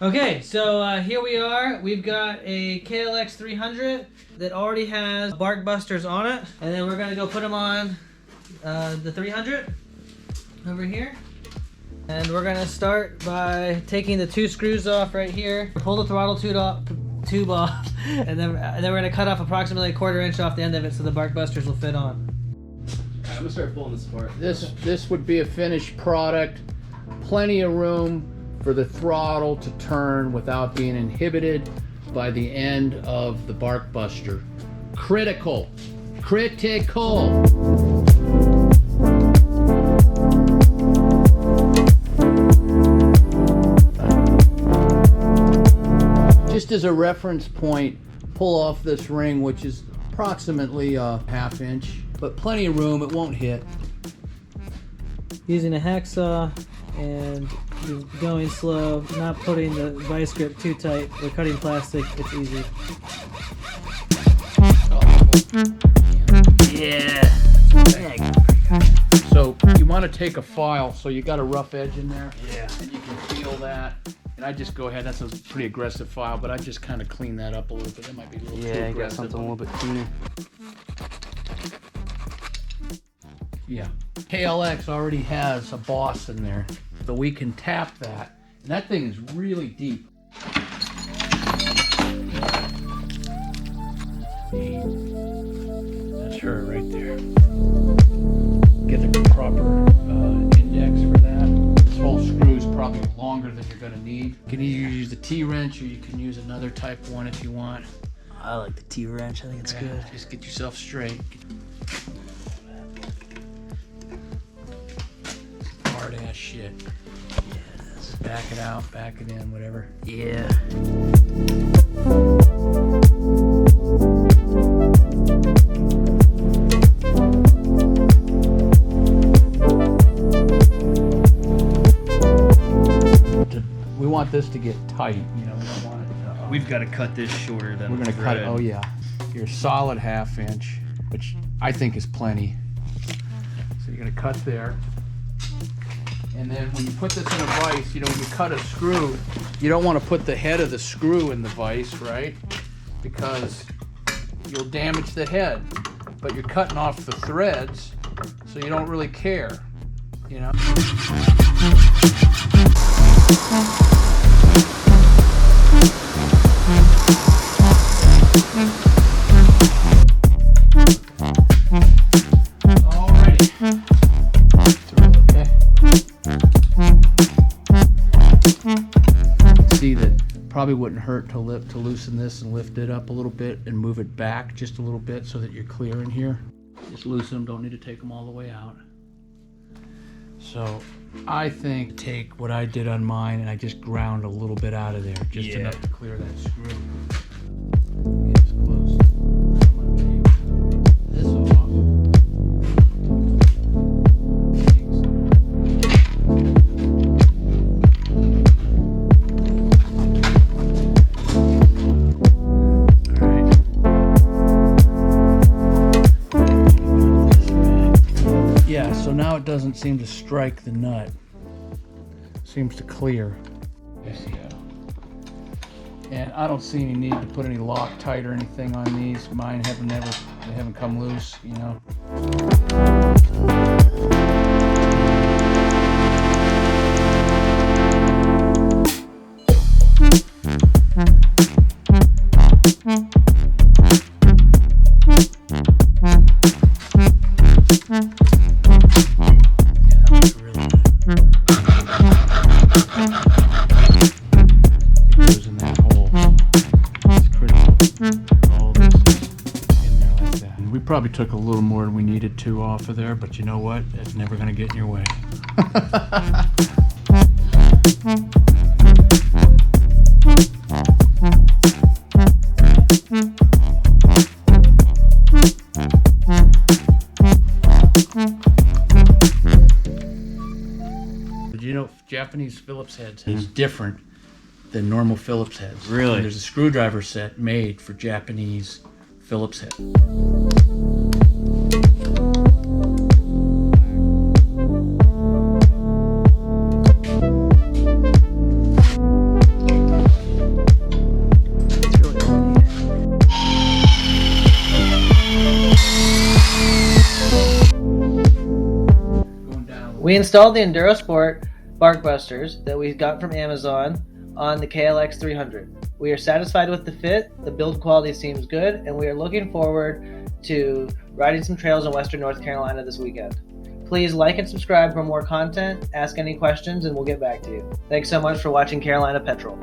Okay, so here we are. We've got a KLX300 that already has bark busters on it, and then we're gonna go put them on the 300 over here. And we're gonna start by taking the 2 screws off right here. Pull the throttle tube off, and then we're gonna cut off approximately 1/4 inch off the end of it so the bark busters will fit on. I'm gonna start pulling this apart. This would be a finished product. Plenty of room for the throttle to turn without being inhibited by the end of the bark buster. Critical. Critical. Just as a reference point, pull off this ring, which is approximately a 1/2 inch, but plenty of room, it won't hit. Using a hacksaw and going slow, not putting the vice grip too tight. We're cutting plastic, it's easy. Yeah. So you want to take a file, so you got a rough edge in there. Yeah. And you can feel that. And I just go ahead, that's a pretty aggressive file, but I just kind of clean that up a little bit. That might be a little too aggressive. Yeah, got something a little bit cleaner. Yeah. KLX already has a boss in there, so we can tap that. And that thing is really deep. That's her right there. Get the proper index for that. This whole screw is probably longer than you're going to need. You can either use the T-wrench or you can use another type one if you want. I like the T-wrench, I think it's good. Just get yourself straight. Hard ass shit. Yeah, it is. Back it out, back it in, whatever. Yeah. We want this to get tight, you know, we don't want it to, We've got to cut this shorter than we're gonna cut it, oh yeah. Your solid 1/2 inch, which I think is plenty. So you're gonna cut there. And then when you put this in a vise, you know, when you cut a screw, you don't want to put the head of the screw in the vise, right? Because you'll damage the head. But you're cutting off the threads, so you don't really care, you know? See that probably wouldn't hurt to loosen this and lift it up a little bit and move it back just a little bit so that you're clear in here. Just loosen them, don't need to take them all the way out. So I think take what I did on mine and I just ground a little bit out of there, just enough to clear that screw. Get as close. I'm gonna take this off. So now it doesn't seem to strike the nut. Seems to clear. And I don't see any need to put any Loctite or anything on these. Mine they haven't come loose, you know. Probably took a little more than we needed to off of there, but you know what? It's never going to get in your way. Did you know Japanese Phillips heads is different than normal Phillips heads? Really? And there's a screwdriver set made for Japanese Phillips head. We installed the Enduro Sport bark busters that we got from Amazon on the KLX300. We are satisfied with the fit, the build quality seems good, and we are looking forward to riding some trails in Western North Carolina this weekend. Please like and subscribe for more content, ask any questions, and we'll get back to you. Thanks so much for watching Carolina Petrol.